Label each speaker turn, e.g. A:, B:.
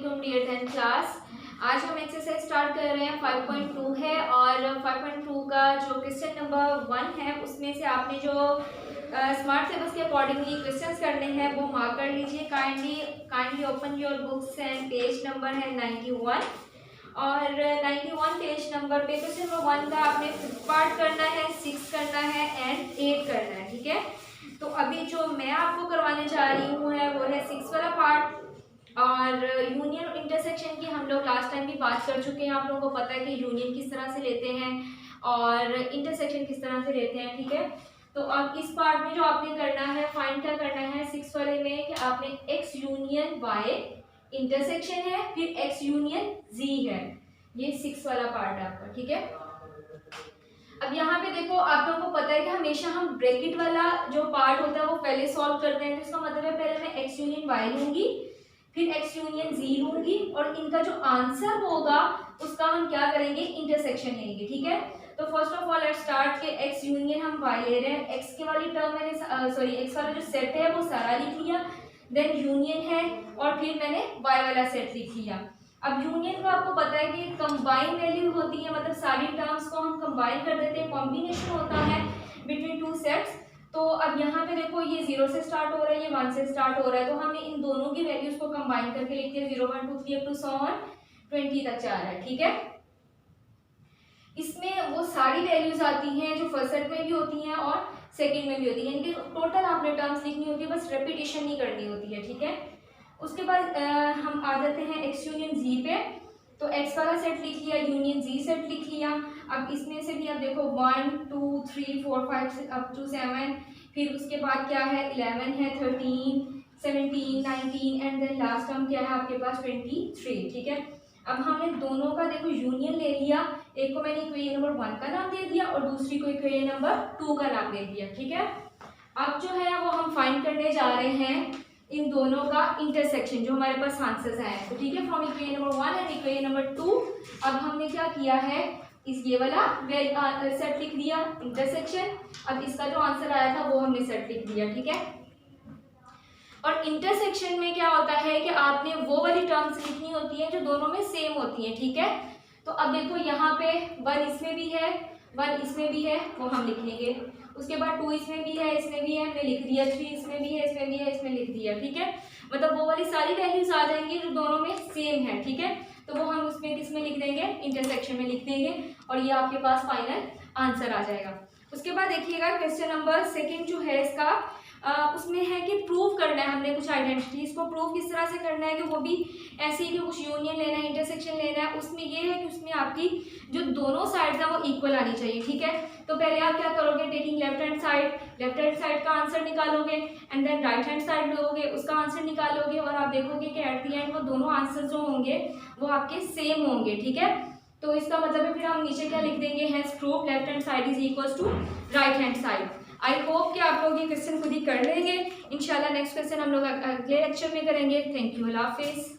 A: वालेकुम dear 10th class. आज हम एक्सरसाइज स्टार्ट कर रहे हैं 5.2 है और 5.2 का जो क्वेश्चन नंबर 1 है उसमें से आपने जो स्मार्ट सिलेबस के अकॉर्डिंगली क्वेश्चंस करने हैं वो मार्क कर लीजिए। Kindly open your books and page number है 91 और 91 पेज नंबर पे क्वेश्चन नंबर 1 का आपने 5th पार्ट करना है, 6 करना है एंड 8 करना है। ठीक है, तो अभी जो मैं आपको करवाने जा रही हूँ है वो है 6 वाला पार्ट। और यूनियन और इंटरसेक्शन की हम लोग लास्ट टाइम भी बात कर चुके हैं। आप लोगों को पता है कि यूनियन किस तरह से लेते हैं और इंटरसेक्शन किस तरह से लेते हैं। ठीक है, तो अब इस पार्ट में जो आपने करना है, फाइंड क्या करना है 6 वाले में कि आपने x यूनियन y इंटरसेक्शन है, फिर x यूनियन z है। ये 6 वाला पार्ट है आपका। ठीक है, अब यहाँ पे देखो, आप लोगों को पता है कि हमेशा हम ब्रैकेट वाला जो पार्ट होता है वो पहले सॉल्व करते हैं। तो इसका मतलब है पहले मैं x यूनियन y लूंगी, फिर x यूनियन z लूंगी और इनका जो आंसर होगा उसका हम क्या करेंगे, इंटरसेक्शन लेंगे। ठीक है, तो first of all let's start के x यूनियन हम y ले रहे हैं। x के वाली टर्म मैंने x वाला जो सेट है वो सारा लिख लिया, देन यूनियन है और फिर मैंने y वाला सेट लिख लिया। अब यूनियन को आपको पता है कि कंबाइन वैल्यू होती है, मतलब सारी टर्म्स को हम कंबाइन कर देते हैं, कॉम्बिनेशन होता है बिटवीन टू सेट्स। तो अब यहाँ पे देखो ये 0 से स्टार्ट हो रहा है, ये 1 से स्टार्ट हो रहा है, तो हमने इन दोनों की वैल्यूज को कंबाइन करके लिखते हैं 0 1 2 3 अप टू 20 तक जा रहा है। ठीक है, इसमें वो सारी वैल्यूज आती हैं जो फर्स्ट सेट में भी होती हैं और सेकंड में भी होती है, यानी कि टोटल आपने टर्म्स लिखनी होती है, बस रेपिटेशन नहीं करनी होती है। ठीक है, उसके बाद हम आ जाते हैं x यूनियन z पे। तो x वाला सेट लिख लिया, यूनियन z सेट लिख लिया। अब इसमें से भी अब देखो 1 2 3 4 5 अप टू 7, फिर उसके बाद क्या है 11 है, 13 17 19 एंड देन लास्ट टर्म क्या है आपके पास 23। ठीक है, अब हमने दोनों का देखो यूनियन ले लिया, एक को मैंने इक्वेशन नंबर 1 का नाम दे दिया और दूसरी को इक्वेशन नंबर 2 का नाम दे दिया। ठीक है, अब जो है वो हम फाइंड करने जा रहे हैं इन दोनों का इंटरसेक्शन जो हमारे पास आंसर्स आए हैं। तो ठीक है, from equation number 1 and equation number 2 अब हमने क्या किया है, इस ये वाला सेट लिख दिया इंटरसेक्शन। अब इसका जो आंसर आया था वो हमने सेट लिख दिया। ठीक है, और इंटरसेक्शन में क्या होता है कि आपने वो वाली टर्म्स लिखनी होती है जो दोनों में सेम होती हैं। ठीक है, तो अब देखो यहाँ पे 1 इसमें भी है, 1 इसमें भी है, वो हम लिख लेंगे। उसके बाद 2 इसमें भी है, इसमें भी है, हमने लिख दिया। 3 इसमें भी है, इसमें भी है, इसमें लिख दिया। ठीक है, मतलब वो वाली सारी वैल्यूज आ जाएंगी जो दोनों में सेम है। ठीक है, तो वो हम उसमें किस में लिख देंगे, इंटरसेक्शन में लिख देंगे और ये आपके पास फाइनल आंसर आ जाएगा। उसके बाद देखिएगा क्वेश्चन नंबर 2 जो है इसका उसमें है कि प्रूव करना है हमने कुछ आइडेंटिटीज को। प्रूव किस तरह से करना है कि वो भी ऐसे ही कि कुछ यूनियन लेना है, इंटरसेक्शन लेना है। उसमें ये है कि उसमें आपकी जो दोनों साइड है वो इक्वल आनी चाहिए। ठीक है, तो पहले आप क्या करोगे, टेकिंग लेफ्ट हैंड साइड का आंसर निकालोगे and then right hand side लोगे, उसका आंसर निकालोगे और आप देखोगे कि एट द एंड वो दोनों आंसर जो होंगे वो आपके सेम होंगे। ठीक है, तो इसका मतलब है फिर हम नीचे क्या लिख देंगे, has proved left hand side is equal to right hand side. I hope कि आप लोग ये क्वेश्चन खुद ही कर लेंगे। इंशाल्लाह नेक्स्ट क्वेश्चन हम लोग अगले लेक्चर में करेंगे। थैंक यू, अल्लाह हाफिज़।